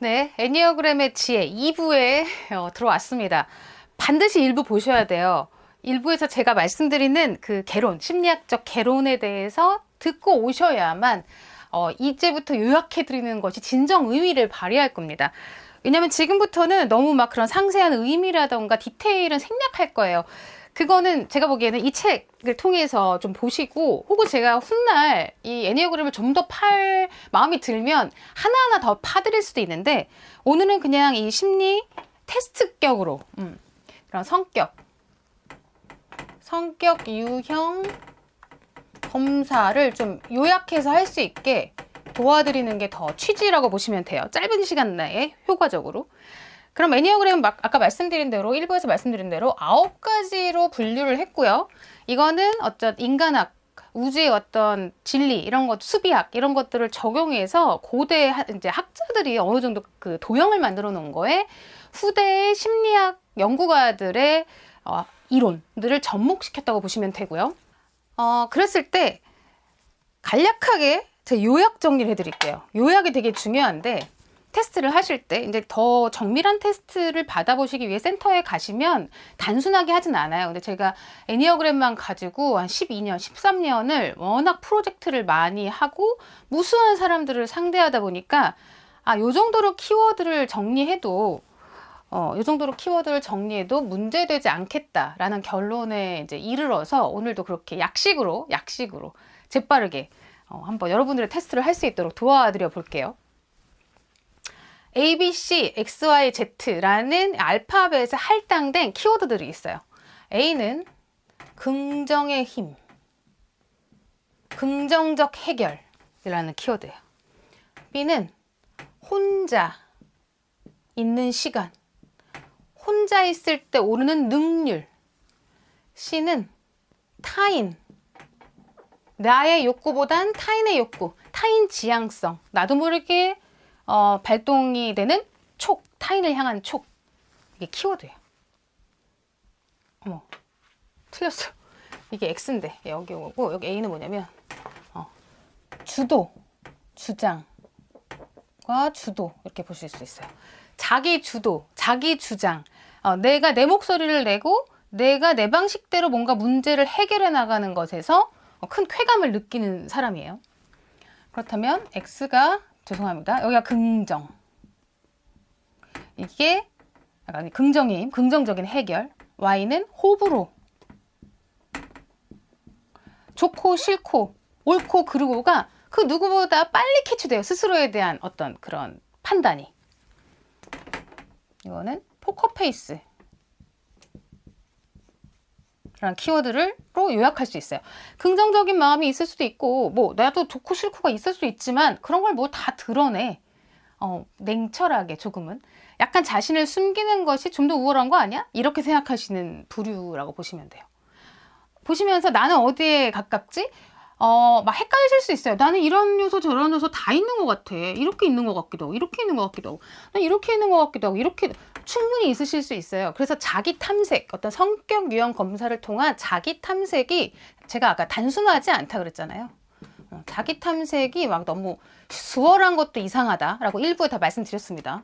네, 애니어그램의 지혜 2부에 들어왔습니다. 반드시 1부 보셔야 돼요. 1부에서 제가 말씀드리는 그 개론, 심리학적 개론에 대해서 듣고 오셔야만 이제부터 요약해드리는 것이 진정 의미를 발휘할 겁니다. 왜냐면 지금부터는 너무 막 그런 상세한 의미라던가 디테일은 생략할 거예요. 그거는 제가 보기에는 이 책을 통해서 좀 보시고, 혹은 제가 훗날 이 애니어그램을 좀 더 팔 마음이 들면 하나하나 더 파드릴 수도 있는데, 오늘은 그냥 이 심리 테스트격으로 그런 성격 유형 검사를 좀 요약해서 할 수 있게 도와드리는 게 더 취지라고 보시면 돼요. 짧은 시간 내에 효과적으로. 그럼 애니어그램은 아까 말씀드린 대로 1부에서 말씀드린 대로 9가지로 분류를 했고요. 이거는 어떤 인간학, 우주의 어떤 진리 이런 것, 수비학 이런 것들을 적용해서 고대 이제 학자들이 어느 정도 그 도형을 만들어 놓은 거에 후대의 심리학 연구가들의 이론들을 접목시켰다고 보시면 되고요. 그랬을 때 간략하게 제가 요약 정리를 해드릴게요. 요약이 되게 중요한데, 테스트를 하실 때 이제 더 정밀한 테스트를 받아보시기 위해 센터에 가시면 단순하게 하진 않아요. 근데 제가 애니어그램만 가지고 한 12년, 13년을 워낙 프로젝트를 많이 하고 무수한 사람들을 상대하다 보니까 요 정도로 키워드를 정리해도 문제되지 않겠다라는 결론에 이제 이르러서 오늘도 그렇게 약식으로 재빠르게 한번 여러분들의 테스트를 할 수 있도록 도와드려 볼게요. A, B, C, X, Y, Z라는 알파벳에 할당된 키워드들이 있어요. A는 긍정의 힘, 긍정적 해결이라는 키워드예요. B는 혼자 있는 시간, 혼자 있을 때 오르는 능률. C는 타인, 나의 욕구보단 타인의 욕구, 타인 지향성, 나도 모르게 발동이 되는 촉, 타인을 향한 촉. 이게 키워드예요. 어머, 틀렸어. 이게 X인데 여기 오고, 여기 A는 뭐냐면 주도, 주장과 주도, 이렇게 보실 수 있어요. 자기 주도, 자기 주장. 내가 내 목소리를 내고 내가 내 방식대로 뭔가 문제를 해결해 나가는 것에서 큰 쾌감을 느끼는 사람이에요. 그렇다면 X가, 죄송합니다, 여기가 긍정. 이게 약간 긍정의 힘, 긍정적인 해결. Y는 호불호. 좋고 싫고 옳고 그르고가 그 누구보다 빨리 캐치돼요. 스스로에 대한 어떤 그런 판단이. 이거는 포커페이스 라는 키워드로 요약할 수 있어요. 긍정적인 마음이 있을 수도 있고, 뭐 나도 좋고 싫고가 있을 수 있지만 그런 걸 뭐 다 드러내. 냉철하게 조금은. 약간 자신을 숨기는 것이 좀 더 우월한 거 아니야? 이렇게 생각하시는 부류라고 보시면 돼요. 보시면서 나는 어디에 가깝지? 막 헷갈리실 수 있어요. 나는 이런 요소 저런 요소 다 있는 것 같아. 이렇게 있는 것 같기도 하고, 이렇게 있는 것 같기도 하고, 난 이렇게 있는 것 같기도 하고, 이렇게 충분히 있으실 수 있어요. 그래서 자기 탐색, 어떤 성격 유형 검사를 통한 자기 탐색이, 제가 아까 단순하지 않다 그랬잖아요. 자기 탐색이 막 너무 수월한 것도 이상하다라고 일부에 다 말씀드렸습니다.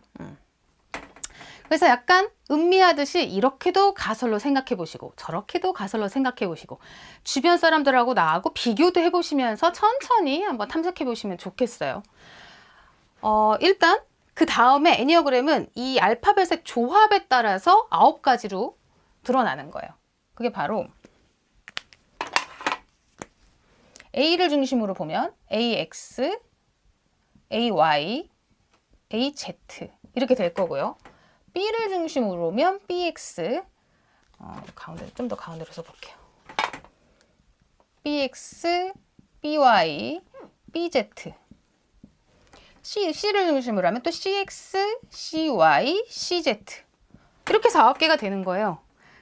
그래서 약간 음미하듯이 이렇게도 가설로 생각해 보시고 저렇게도 가설로 생각해 보시고 주변 사람들하고 나하고 비교도 해 보시면서 천천히 한번 탐색해 보시면 좋겠어요. 일단 그 다음에 애니어그램은 이 알파벳의 조합에 따라서 9가지로 드러나는 거예요. 그게 바로 A를 중심으로 보면 AX, AY, AZ 이렇게 될 거고요. B를 중심으로 보면 BX, 가운데 좀 더 가운데로 써볼게요. BX, BY, BZ. C를 중심으로 하면 또 CX, CY, CZ. 이렇게 해서 9개가 되는 거예요.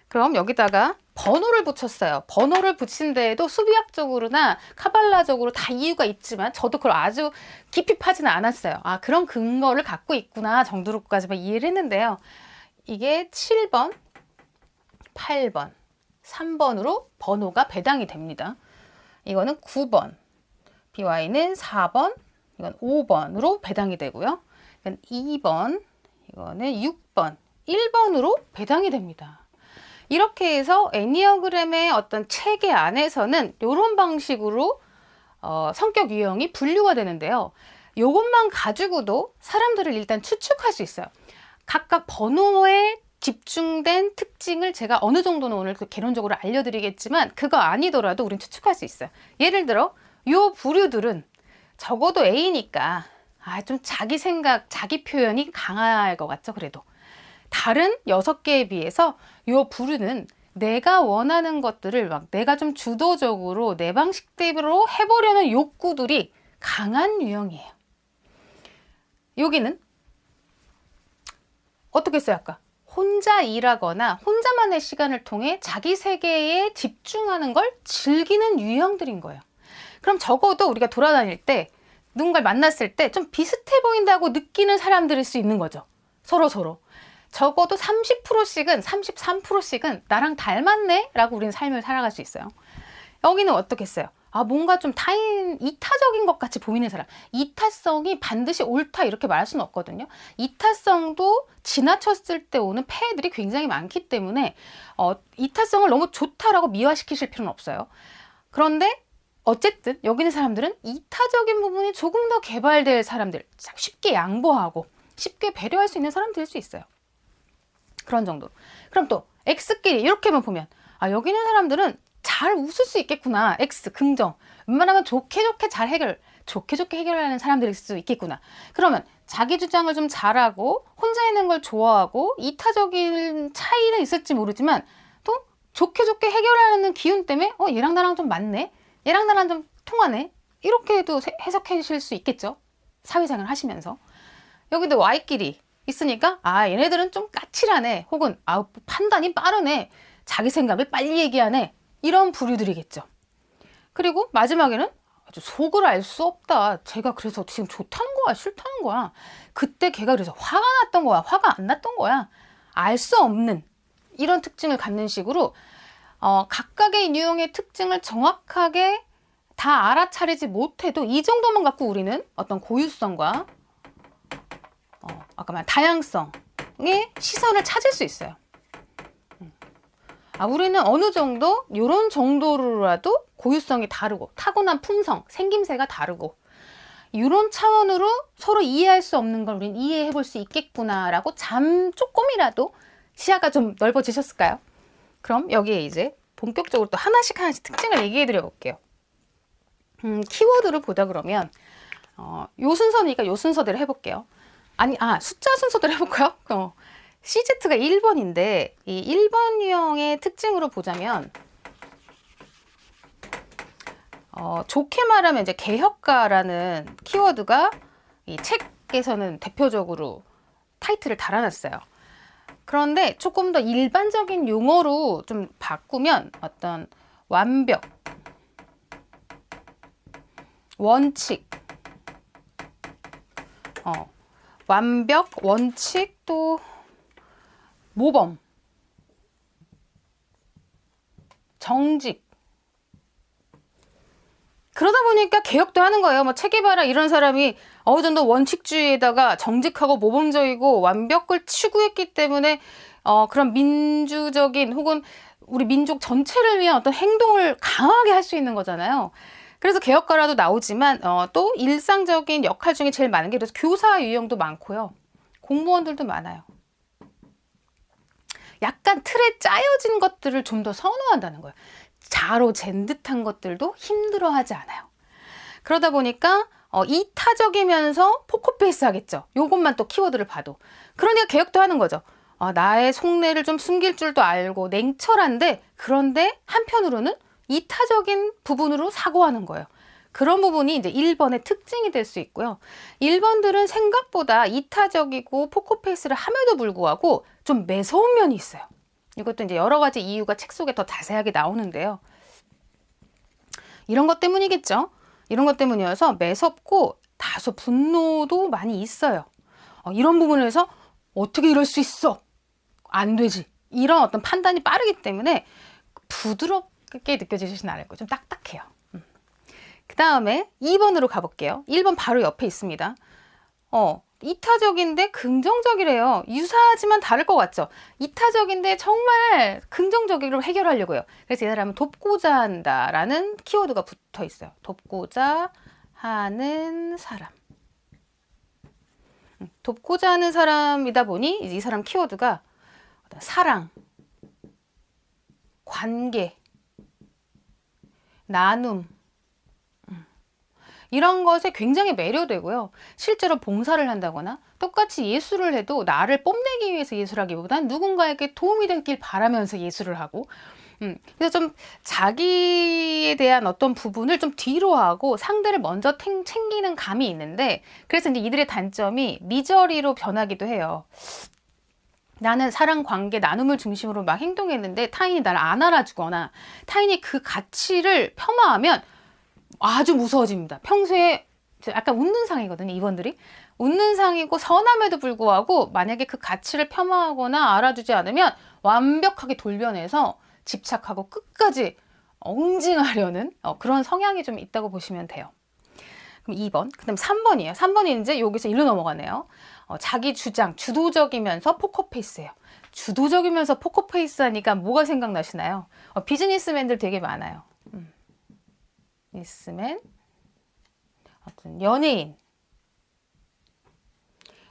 그럼 여기다가 번호를 붙였어요. 번호를 붙인 데에도 수비학적으로나 카발라적으로 다 이유가 있지만 저도 그걸 아주 깊이 파지는 않았어요. 그런 근거를 갖고 있구나 정도로까지만 이해를 했는데요. 이게 7번, 8번, 3번으로 번호가 배당이 됩니다. 이거는 9번, BY는 4번, 이건 5번으로 배당이 되고요. 이건 2번, 이거는 6번, 1번으로 배당이 됩니다. 이렇게 해서 애니어그램의 어떤 체계 안에서는 이런 방식으로 성격 유형이 분류가 되는데요. 이것만 가지고도 사람들을 일단 추측할 수 있어요. 각각 번호에 집중된 특징을 제가 어느 정도는 오늘 개론적으로 알려드리겠지만 그거 아니더라도 우린 추측할 수 있어요. 예를 들어 이 부류들은 적어도 A니까 좀 자기 생각, 자기 표현이 강할 것 같죠. 그래도 다른 6개에 비해서 이 부류는 내가 원하는 것들을 막 내가 좀 주도적으로 내 방식대로 해보려는 욕구들이 강한 유형이에요. 여기는 어떻게 써요? 아까 혼자 일하거나 혼자만의 시간을 통해 자기 세계에 집중하는 걸 즐기는 유형들인 거예요. 그럼 적어도 우리가 돌아다닐 때 누군가를 만났을 때 좀 비슷해 보인다고 느끼는 사람들일 수 있는 거죠. 서로. 적어도 30%씩은 33%씩은 나랑 닮았네 라고 우리는 삶을 살아갈 수 있어요. 여기는 어떻겠어요? 뭔가 좀 이타적인 것 같이 보이는 사람. 이타성이 반드시 옳다 이렇게 말할 수는 없거든요. 이타성도 지나쳤을 때 오는 폐해들이 굉장히 많기 때문에 이타성을 너무 좋다라고 미화시키실 필요는 없어요. 그런데 어쨌든 여기 있는 사람들은 이타적인 부분이 조금 더 개발될 사람들, 쉽게 양보하고 쉽게 배려할 수 있는 사람들일 수 있어요. 그런 정도로. 그럼 또 X끼리 이렇게만 보면 여기 있는 사람들은 잘 웃을 수 있겠구나. X, 긍정. 웬만하면 좋게 해결하는 사람들일 수 있겠구나. 그러면 자기 주장을 좀 잘하고 혼자 있는 걸 좋아하고 이타적인 차이는 있을지 모르지만 또 좋게 해결하는 기운 때문에 얘랑 나랑 좀 맞네. 얘랑 나랑 좀 통하네. 이렇게도 해석하실 수 있겠죠. 사회생활 하시면서. 여기도 Y끼리 있으니까 얘네들은 좀 까칠하네. 혹은 판단이 빠르네. 자기 생각을 빨리 얘기하네. 이런 부류들이겠죠. 그리고 마지막에는 아주 속을 알 수 없다. 제가 그래서 지금 좋다는 거야, 싫다는 거야. 그때 걔가 그래서 화가 났던 거야, 화가 안 났던 거야. 알 수 없는 이런 특징을 갖는 식으로 각각의 유형의 특징을 정확하게 다 알아차리지 못해도 이 정도만 갖고 우리는 어떤 고유성과 아까 말한 다양성의 시선을 찾을 수 있어요. 우리는 어느 정도 이런 정도로라도 고유성이 다르고 타고난 품성, 생김새가 다르고 이런 차원으로 서로 이해할 수 없는 걸 우리는 이해해 볼 수 있겠구나라고 조금이라도 시야가 좀 넓어지셨을까요? 그럼 여기에 이제 본격적으로 또 하나씩 특징을 얘기해 드려 볼게요. 키워드를 보다 그러면 요 순서니까 요 순서대로 해볼게요. 숫자 순서대로 해볼까요? CZ가 1번인데 이 1번 유형의 특징으로 보자면 좋게 말하면 이제 개혁가라는 키워드가 이 책에서는 대표적으로 타이틀을 달아놨어요. 그런데 조금 더 일반적인 용어로 좀 바꾸면 어떤 완벽, 원칙, 완벽, 원칙, 또 모범, 정직. 그러다 보니까 개혁도 하는 거예요. 체게바라 이런 사람이 어느 정도 원칙주의에다가 정직하고 모범적이고 완벽을 추구했기 때문에 그런 민주적인 혹은 우리 민족 전체를 위한 어떤 행동을 강하게 할 수 있는 거잖아요. 그래서 개혁가라도 나오지만 또 일상적인 역할 중에 제일 많은 게 그래서 교사 유형도 많고요. 공무원들도 많아요. 약간 틀에 짜여진 것들을 좀 더 선호한다는 거예요. 자로 잰 듯한 것들도 힘들어하지 않아요. 그러다 보니까 이타적이면서 포커페이스 하겠죠. 요것만 또 키워드를 봐도. 그러니까 개혁도 하는 거죠. 나의 속내를 좀 숨길 줄도 알고 냉철한데 그런데 한편으로는 이타적인 부분으로 사고하는 거예요. 그런 부분이 이제 1번의 특징이 될 수 있고요. 1번들은 생각보다 이타적이고 포커페이스를 함에도 불구하고 좀 매서운 면이 있어요. 이것도 이제 여러 가지 이유가 책 속에 더 자세하게 나오는데요. 이런 것 때문이겠죠. 이런 것 때문이어서 매섭고 다소 분노도 많이 있어요. 이런 부분에서 어떻게 이럴 수 있어? 안 되지. 이런 어떤 판단이 빠르기 때문에 부드럽게 느껴지시진 않을 거예요. 좀 딱딱해요. 그 다음에 2번으로 가볼게요. 1번 바로 옆에 있습니다. 이타적인데 긍정적이래요. 유사하지만 다를 것 같죠? 이타적인데 정말 긍정적으로 해결하려고요. 그래서 이 사람은 돕고자 한다라는 키워드가 붙어 있어요. 돕고자 하는 사람. 돕고자 하는 사람이다 보니 이 사람 키워드가 사랑, 관계, 나눔, 이런 것에 굉장히 매료되고요. 실제로 봉사를 한다거나 똑같이 예술을 해도 나를 뽐내기 위해서 예술하기보단 누군가에게 도움이 되길 바라면서 예술을 하고, 그래서 좀 자기에 대한 어떤 부분을 좀 뒤로 하고 상대를 먼저 챙기는 감이 있는데, 그래서 이제 이들의 단점이 미저리로 변하기도 해요. 나는 사랑, 관계, 나눔을 중심으로 막 행동했는데 타인이 나를 안 알아주거나 타인이 그 가치를 폄하하면 아주 무서워집니다. 평소에 약간 웃는 상이거든요, 이분들이. 웃는 상이고 선함에도 불구하고 만약에 그 가치를 폄하하거나 알아주지 않으면 완벽하게 돌변해서 집착하고 끝까지 엉징하려는 그런 성향이 좀 있다고 보시면 돼요. 그럼 2번, 그 다음 3번이에요. 3번이 이제 여기서 일로 넘어가네요. 자기 주장, 주도적이면서 포커페이스예요. 주도적이면서 포커페이스 하니까 뭐가 생각나시나요? 비즈니스맨들 되게 많아요. 비즈니스맨, 어떤 연예인,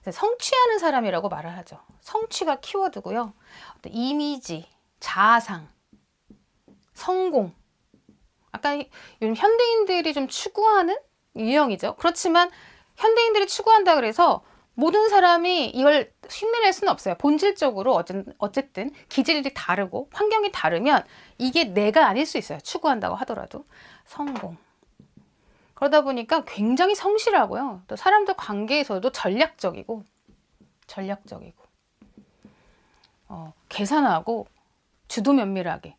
성취하는 사람이라고 말을 하죠. 성취가 키워드고요. 어떤 이미지, 자아상, 성공. 아까 요즘 현대인들이 좀 추구하는 유형이죠. 그렇지만 현대인들이 추구한다 그래서 모든 사람이 이걸 흉내낼 수는 없어요. 본질적으로 어쨌든 기질이 다르고 환경이 다르면 이게 내가 아닐 수 있어요. 추구한다고 하더라도. 성공. 그러다 보니까 굉장히 성실하고요. 또 사람들 관계에서도 전략적이고 계산하고 주도 면밀하게.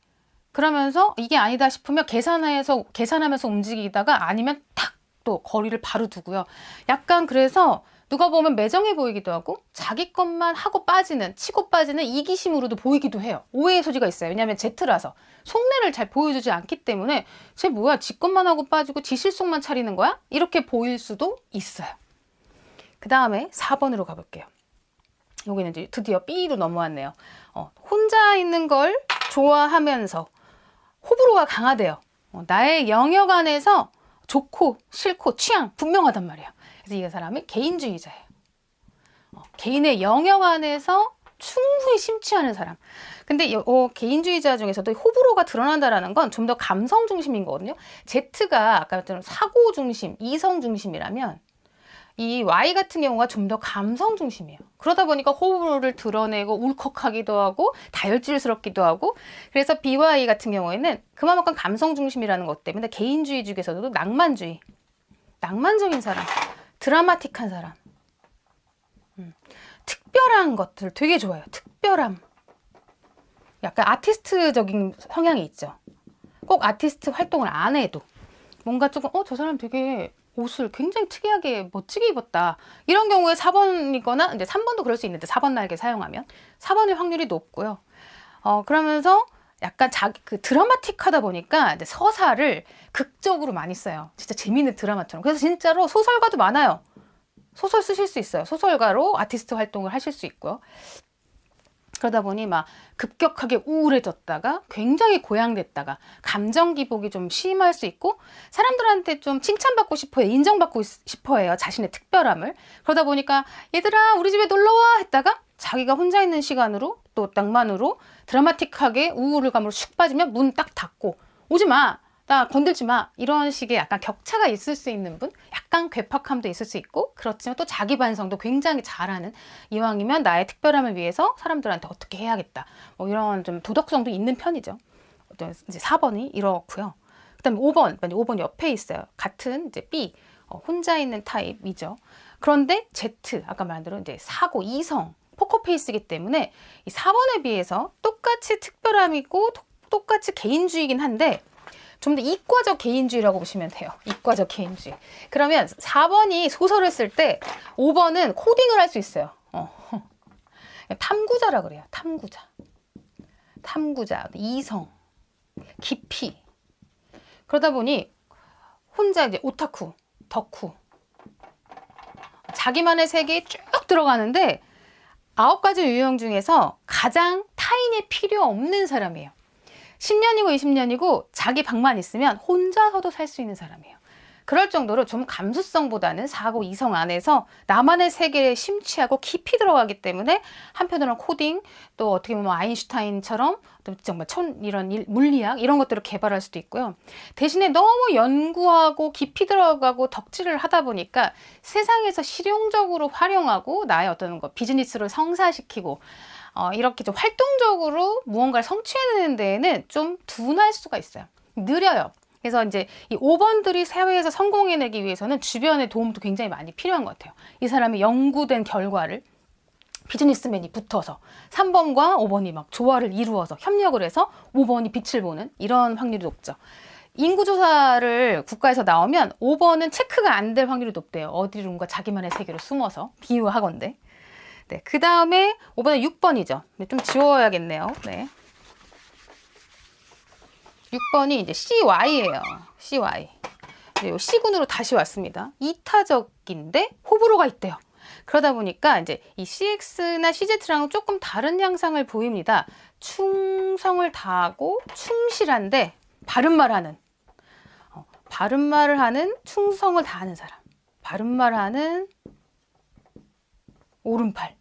그러면서 이게 아니다 싶으면 계산하면서 움직이다가 아니면 탁 또 거리를 바로 두고요. 약간 그래서 누가 보면 매정해 보이기도 하고 자기 것만 하고 치고 빠지는 이기심으로도 보이기도 해요. 오해의 소지가 있어요. 왜냐하면 Z라서 속내를 잘 보여주지 않기 때문에 쟤 뭐야, 지 것만 하고 빠지고 지 실속만 차리는 거야? 이렇게 보일 수도 있어요. 그 다음에 4번으로 가볼게요. 여기는 이제 드디어 B로 넘어왔네요. 혼자 있는 걸 좋아하면서 호불호가 강하대요. 나의 영역 안에서 좋고 싫고 취향 분명하단 말이에요. 그래서 이 사람이 개인주의자예요. 개인의 영역 안에서 충분히 심취하는 사람. 근데 개인주의자 중에서도 호불호가 드러난다는 건 좀 더 감성 중심인 거거든요. Z가 아까 말했던 사고 중심, 이성 중심이라면 이 Y 같은 경우가 좀 더 감성 중심이에요. 그러다 보니까 호불호를 드러내고 울컥하기도 하고 다혈질스럽기도 하고, 그래서 BY 같은 경우에는 그만큼 감성 중심이라는 것 때문에 개인주의 중에서도 낭만적인 사람, 드라마틱한 사람, 특별한 것들 되게 좋아요. 특별함. 약간 아티스트적인 성향이 있죠. 꼭 아티스트 활동을 안 해도 뭔가 조금 저 사람 되게 옷을 굉장히 특이하게 멋지게 입었다. 이런 경우에 4번이거나 이제 3번도 그럴 수 있는데 4번 날개 사용하면 4번일 확률이 높고요. 그러면서 약간 그 드라마틱하다 보니까 이제 서사를 극적으로 많이 써요. 진짜 재미있는 드라마처럼. 그래서 진짜로 소설가도 많아요. 소설 쓰실 수 있어요. 소설가로 아티스트 활동을 하실 수 있고요. 그러다 보니 막 급격하게 우울해졌다가 굉장히 고양됐다가 감정 기복이 좀 심할 수 있고, 사람들한테 좀 칭찬받고 싶어요. 인정받고 싶어해요. 자신의 특별함을. 그러다 보니까 얘들아 우리 집에 놀러와 했다가 자기가 혼자 있는 시간으로 또 낭만으로 드라마틱하게 우울감으로 슉 빠지면 문 딱 닫고 오지 마, 나 건들지 마, 이런 식의 약간 격차가 있을 수 있는 분, 약간 괴팍함도 있을 수 있고, 그렇지만 또 자기 반성도 굉장히 잘하는, 이왕이면 나의 특별함을 위해서 사람들한테 어떻게 해야겠다, 이런 좀 도덕성도 있는 편이죠. 이제 4번이 이렇고요. 그다음에 5번 옆에 있어요. 같은 이제 B, 혼자 있는 타입이죠. 그런데 Z, 아까 말한 대로 이제 사고, 이성, 포커페이스이기 때문에 이 4번에 비해서 똑같이 특별함이고 똑같이 개인주의이긴 한데 좀 더 이과적 개인주의라고 보시면 돼요. 이과적 개인주의. 그러면 4번이 소설을 쓸 때 5번은 코딩을 할 수 있어요. 탐구자라 그래요. 탐구자, 이성, 깊이. 그러다 보니 혼자 이제 오타쿠, 덕후, 자기만의 세계에 쭉 들어가는데 9가지 유형 중에서 가장 타인의 필요 없는 사람이에요. 10년이고 20년이고 자기 방만 있으면 혼자서도 살 수 있는 사람이에요. 그럴 정도로 좀 감수성보다는 사고 이성 안에서 나만의 세계에 심취하고 깊이 들어가기 때문에 한편으로는 코딩, 또 어떻게 보면 아인슈타인처럼 정말 이런 물리학 이런 것들을 개발할 수도 있고요. 대신에 너무 연구하고 깊이 들어가고 덕질을 하다 보니까 세상에서 실용적으로 활용하고 나의 어떤 비즈니스를 성사시키고 이렇게 좀 활동적으로 무언가를 성취해내는 데에는 좀 둔할 수가 있어요. 느려요. 그래서 이제 이 5번들이 사회에서 성공해내기 위해서는 주변의 도움도 굉장히 많이 필요한 것 같아요. 이 사람이 연구된 결과를 비즈니스맨이 붙어서 3번과 5번이 막 조화를 이루어서 협력을 해서 5번이 빛을 보는 이런 확률이 높죠. 인구조사를 국가에서 나오면 5번은 체크가 안 될 확률이 높대요. 어디론가 자기만의 세계로 숨어서 비유하건대. 네, 그 다음에 5번은 6번이죠. 네, 좀 지워야겠네요. 네. 6번이 이제 CY예요. CY. 이 C군으로 다시 왔습니다. 이타적인데 호불호가 있대요. 그러다 보니까 이제 이 CX나 CZ랑은 조금 다른 양상을 보입니다. 충성을 다하고 충실한데 바른말하는 바른말을 하는 충성을 다하는 사람. 바른말하는 오른팔.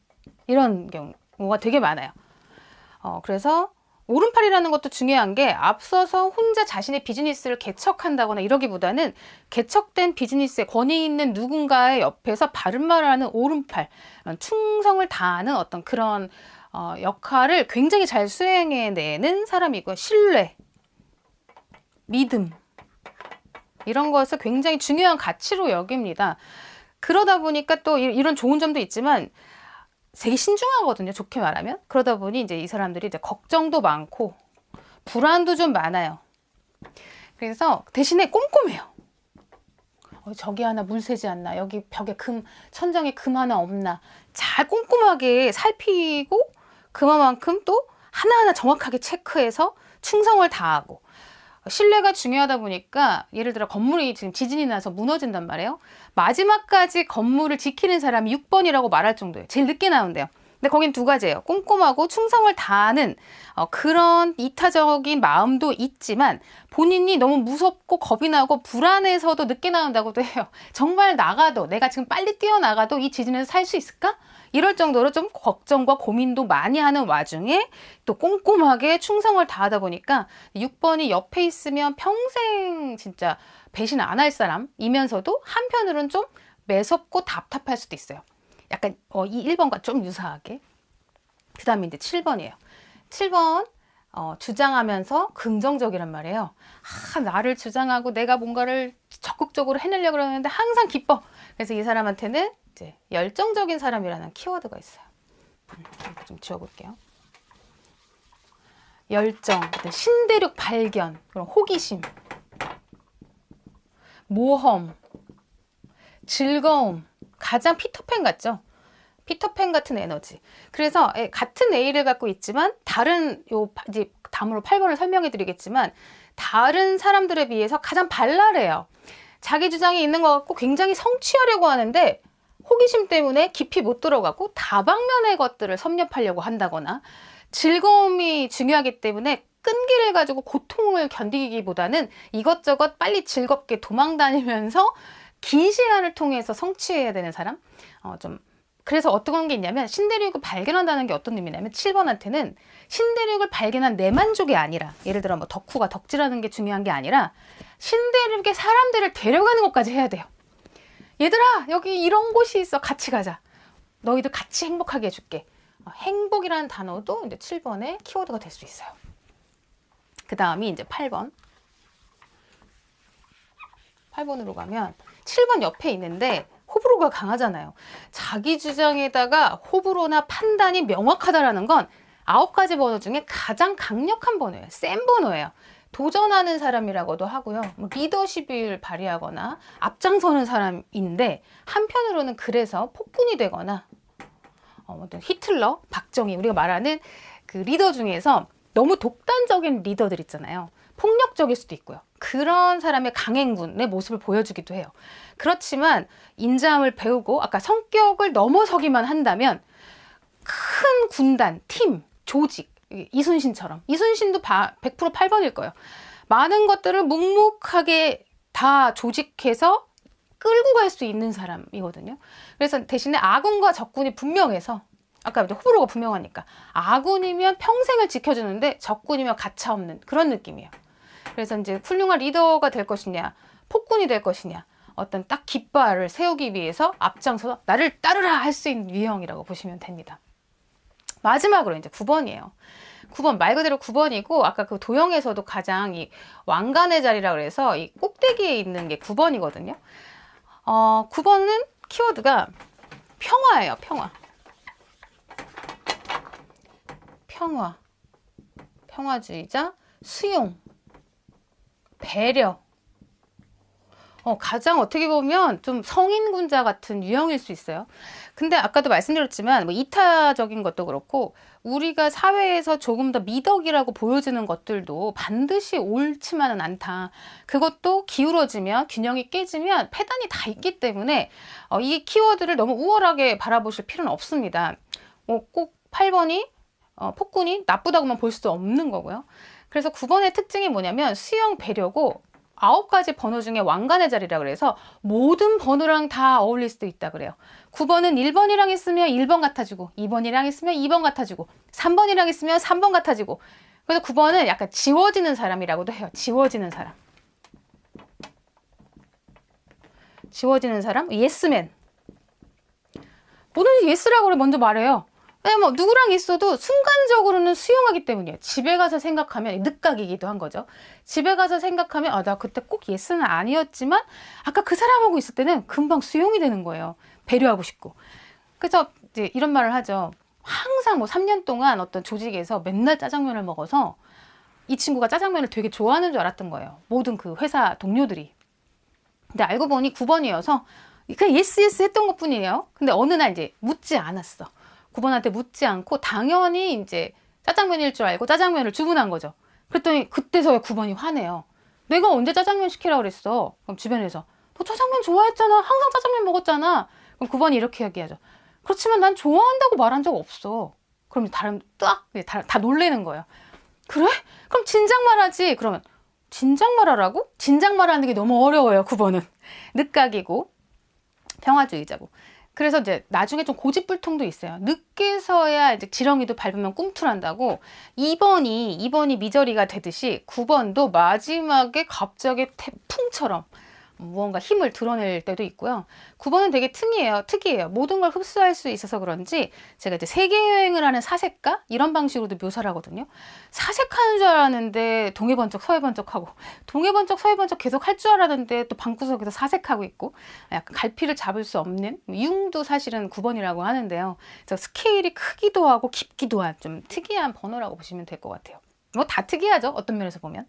이런 경우가 되게 많아요. 그래서 오른팔이라는 것도 중요한 게 앞서서 혼자 자신의 비즈니스를 개척한다거나 이러기보다는 개척된 비즈니스에 권위 있는 누군가의 옆에서 바른말을 하는 오른팔, 충성을 다하는 어떤 그런 역할을 굉장히 잘 수행해내는 사람이고요. 신뢰, 믿음 이런 것을 굉장히 중요한 가치로 여깁니다. 그러다 보니까 또 이런 좋은 점도 있지만 되게 신중하거든요. 좋게 말하면. 그러다 보니 이제 이 사람들이 이제 걱정도 많고 불안도 좀 많아요. 그래서 대신에 꼼꼼해요. 저기 하나 물 새지 않나? 여기 벽에 천장에 금 하나 없나? 잘 꼼꼼하게 살피고 그만큼 또 하나하나 정확하게 체크해서 충성을 다하고 신뢰가 중요하다 보니까 예를 들어 건물이 지금 지진이 나서 무너진단 말이에요. 마지막까지 건물을 지키는 사람이 6번이라고 말할 정도예요. 제일 늦게 나온대요. 근데 거긴 두 가지예요. 꼼꼼하고 충성을 다하는 그런 이타적인 마음도 있지만 본인이 너무 무섭고 겁이 나고 불안해서도 늦게 나온다고도 해요. 정말 나가도 내가 지금 빨리 뛰어나가도 이 지진에서 살 수 있을까? 이럴 정도로 좀 걱정과 고민도 많이 하는 와중에 또 꼼꼼하게 충성을 다하다 보니까 6번이 옆에 있으면 평생 진짜 배신 안 할 사람이면서도 한편으로는 좀 매섭고 답답할 수도 있어요. 약간 이 1번과 좀 유사하게. 그 다음에 이제 7번이에요. 7번 주장하면서 긍정적이란 말이에요. 나를 주장하고 내가 뭔가를 적극적으로 해내려고 그러는데 항상 기뻐. 그래서 이 사람한테는 이제 열정적인 사람이라는 키워드가 있어요. 좀 지워볼게요. 열정, 신대륙 발견, 그런 호기심, 모험, 즐거움, 가장 피터팬 같죠? 피터팬 같은 에너지. 그래서 같은 A를 갖고 있지만 이제 다음으로 8번을 설명해 드리겠지만 다른 사람들에 비해서 가장 발랄해요. 자기 주장이 있는 것 같고 굉장히 성취하려고 하는데 호기심 때문에 깊이 못 들어가고 다방면의 것들을 섭렵하려고 한다거나 즐거움이 중요하기 때문에 끈기를 가지고 고통을 견디기보다는 이것저것 빨리 즐겁게 도망다니면서 긴 시간을 통해서 성취해야 되는 사람. 그래서 어떤 게 있냐면 신대륙을 발견한다는 게 어떤 의미냐면 7번한테는 신대륙을 발견한 내 만족이 아니라 예를 들어 뭐 덕후가 덕질하는 게 중요한 게 아니라 신대륙에 사람들을 데려가는 것까지 해야 돼요. 얘들아 여기 이런 곳이 있어 같이 가자. 너희들 같이 행복하게 해줄게. 행복이라는 단어도 이제 7번의 키워드가 될 수 있어요. 그 다음이 이제 8번. 8번으로 가면 7번 옆에 있는데 호불호가 강하잖아요. 자기 주장에다가 호불호나 판단이 명확하다라는 건 9가지 번호 중에 가장 강력한 번호예요. 센 번호예요. 도전하는 사람이라고도 하고요. 리더십을 발휘하거나 앞장서는 사람인데 한편으로는 그래서 폭군이 되거나 히틀러, 박정희 우리가 말하는 그 리더 중에서 너무 독단적인 리더들 있잖아요. 폭력적일 수도 있고요. 그런 사람의 강행군의 모습을 보여주기도 해요. 그렇지만 인자함을 배우고 아까 성격을 넘어서기만 한다면 큰 군단, 팀, 조직, 이순신처럼 이순신도 100% 8번일 거예요. 많은 것들을 묵묵하게 다 조직해서 끌고 갈 수 있는 사람이거든요. 그래서 대신에 아군과 적군이 분명해서 아까 이제 호불호가 분명하니까 아군이면 평생을 지켜주는데 적군이면 가차없는 그런 느낌이에요. 그래서 이제 훌륭한 리더가 될 것이냐, 폭군이 될 것이냐, 어떤 딱 깃발을 세우기 위해서 앞장서서 나를 따르라 할 수 있는 유형이라고 보시면 됩니다. 마지막으로 이제 9번이에요. 9번 말 그대로 9번이고 아까 그 도형에서도 가장 이 왕관의 자리라 그래서 이 꼭대기에 있는 게 9번이거든요. 9번은 키워드가 평화예요. 평화. 평화. 평화주의자, 수용, 배려. 가장 어떻게 보면 좀 성인군자 같은 유형일 수 있어요. 근데 아까도 말씀드렸지만 뭐 이타적인 것도 그렇고 우리가 사회에서 조금 더 미덕이라고 보여지는 것들도 반드시 옳지만은 않다. 그것도 기울어지면 균형이 깨지면 패단이 다 있기 때문에 이 키워드를 너무 우월하게 바라보실 필요는 없습니다. 꼭 8번이 폭군이 나쁘다고만 볼 수도 없는 거고요. 그래서 9번의 특징이 뭐냐면 수용 배려고 9가지 번호 중에 왕관의 자리라 그래서 모든 번호랑 다 어울릴 수도 있다 그래요. 9번은 1번이랑 있으면 1번 같아지고 2번이랑 있으면 2번 같아지고 3번이랑 있으면 3번 같아지고 그래서 9번은 약간 지워지는 사람이라고도 해요. 지워지는 사람. 지워지는 사람? 예스맨. 뭐든지 예스라고 먼저 말해요. 뭐 누구랑 있어도 순간적으로는 수용하기 때문이에요. 집에 가서 생각하면 늦각이기도 한 거죠. 집에 가서 생각하면 나 그때 꼭 예스는 아니었지만 아까 그 사람하고 있을 때는 금방 수용이 되는 거예요. 배려하고 싶고. 그래서 이제 이런 말을 하죠. 항상 뭐 3년 동안 어떤 조직에서 맨날 짜장면을 먹어서 이 친구가 짜장면을 되게 좋아하는 줄 알았던 거예요. 모든 그 회사 동료들이. 근데 알고 보니 9번이어서 그냥 예스 했던 것 뿐이에요. 근데 어느 날 이제 묻지 않았어. 9번한테 묻지 않고 당연히 이제 짜장면일 줄 알고 짜장면을 주문한 거죠. 그랬더니 그때서야 9번이 화내요. 내가 언제 짜장면 시키라고 그랬어? 그럼 주변에서 너 짜장면 좋아했잖아. 항상 짜장면 먹었잖아. 그럼 9번이 이렇게 얘기하죠. 그렇지만 난 좋아한다고 말한 적 없어. 그럼 다른 다 놀래는 거예요. 그래? 그럼 진작 말하지. 그러면 진작 말하라고? 진작 말하는 게 너무 어려워요. 9번은. 늦각이고 평화주의자고. 그래서 이제 나중에 좀 고집불통도 있어요. 늦게서야 이제 지렁이도 밟으면 꿈틀한다고 2번이 미저리가 되듯이 9번도 마지막에 갑자기 태풍처럼 무언가 힘을 드러낼 때도 있고요. 9번은 되게 특이해요. 모든 걸 흡수할 수 있어서 그런지 제가 이제 세계여행을 하는 사색가 이런 방식으로도 묘사를 하거든요. 사색하는 줄 알았는데 동해번쩍 서해번쩍하고 동해번쩍 서해번쩍 계속 할 줄 알았는데 또 방구석에서 사색하고 있고 약간 갈피를 잡을 수 없는 융도 사실은 9번이라고 하는데요. 그래서 스케일이 크기도 하고 깊기도 한 좀 특이한 번호라고 보시면 될 것 같아요. 뭐 다 특이하죠. 어떤 면에서 보면.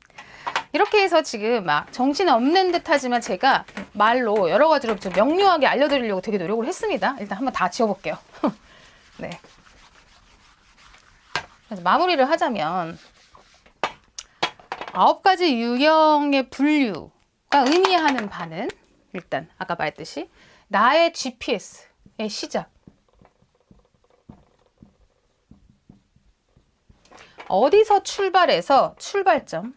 이렇게 해서 지금 막 정신 없는 듯 하지만 제가 말로 여러 가지로 좀 명료하게 알려드리려고 되게 노력을 했습니다. 일단 한번 다 지워볼게요. 네. 그래서 마무리를 하자면 9가지 유형의 분류가 의미하는 바는 일단 아까 말했듯이 나의 GPS의 시작. 어디서 출발해서 출발점,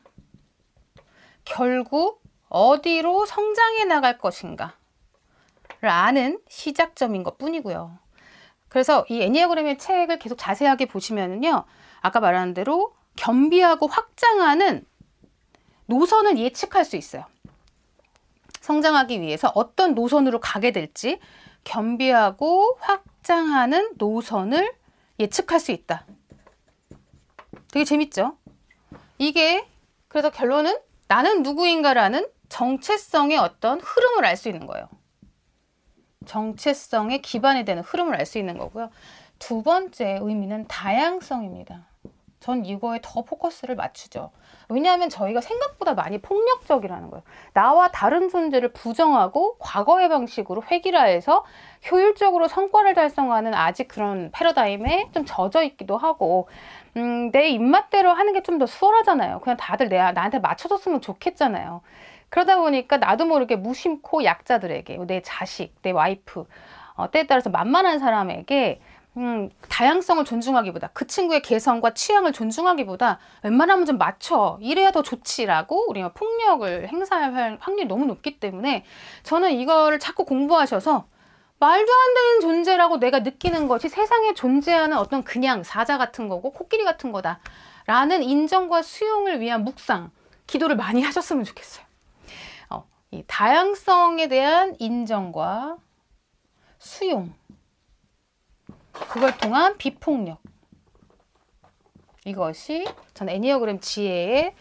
결국 어디로 성장해 나갈 것인가를 아는 시작점인 것 뿐이고요. 그래서 이 애니어그램의 책을 계속 자세하게 보시면요. 아까 말한 대로 겸비하고 확장하는 노선을 예측할 수 있어요. 성장하기 위해서 어떤 노선으로 가게 될지 겸비하고 확장하는 노선을 예측할 수 있다. 되게 재밌죠? 이게 그래서 결론은 나는 누구인가라는 정체성의 어떤 흐름을 알 수 있는 거예요. 정체성의 기반이 되는 흐름을 알 수 있는 거고요. 두 번째 의미는 다양성입니다. 전 이거에 더 포커스를 맞추죠. 왜냐하면 저희가 생각보다 많이 폭력적이라는 거예요. 나와 다른 존재를 부정하고 과거의 방식으로 획일화해서 효율적으로 성과를 달성하는 아직 그런 패러다임에 좀 젖어 있기도 하고, 내 입맛대로 하는 게 좀 더 수월하잖아요. 그냥 다들 나한테 맞춰줬으면 좋겠잖아요. 그러다 보니까 나도 모르게 무심코 약자들에게, 내 자식, 내 와이프, 때에 따라서 만만한 사람에게 다양성을 존중하기보다, 그 친구의 개성과 취향을 존중하기보다 웬만하면 좀 맞춰, 이래야 더 좋지라고 우리가 폭력을 행사할 확률이 너무 높기 때문에, 저는 이거를 자꾸 공부하셔서 말도 안 되는 존재라고 내가 느끼는 것이 세상에 존재하는 어떤 그냥 사자 같은 거고 코끼리 같은 거다 라는 인정과 수용을 위한 묵상, 기도를 많이 하셨으면 좋겠어요. 이 다양성에 대한 인정과 수용, 그걸 통한 비폭력, 이것이 전 애니어그램 지혜의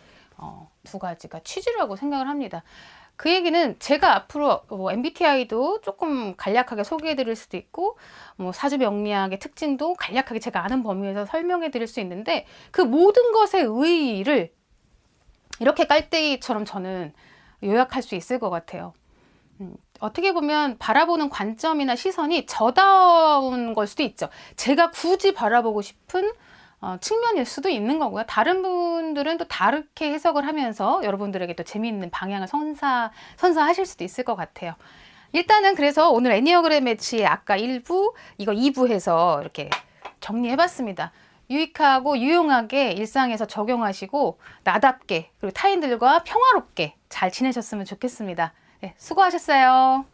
두 가지가 취지라고 생각을 합니다. 그 얘기는 제가 앞으로 MBTI도 조금 간략하게 소개해 드릴 수도 있고, 사주 명리학의 특징도 간략하게 제가 아는 범위에서 설명해 드릴 수 있는데, 그 모든 것의 의의를 이렇게 깔때기처럼 저는 요약할 수 있을 것 같아요. 어떻게 보면 바라보는 관점이나 시선이 저다운 걸 수도 있죠. 제가 굳이 바라보고 싶은 측면일 수도 있는 거고요. 다른 분들은 또 다르게 해석을 하면서 여러분들에게 또 재미있는 방향을 선사하실 수도 있을 것 같아요. 일단은 그래서 오늘 애니어그램 매치의 아까 1부, 이거 2부 해서 이렇게 정리해봤습니다. 유익하고 유용하게 일상에서 적용하시고 나답게, 그리고 타인들과 평화롭게 잘 지내셨으면 좋겠습니다. 네, 수고하셨어요.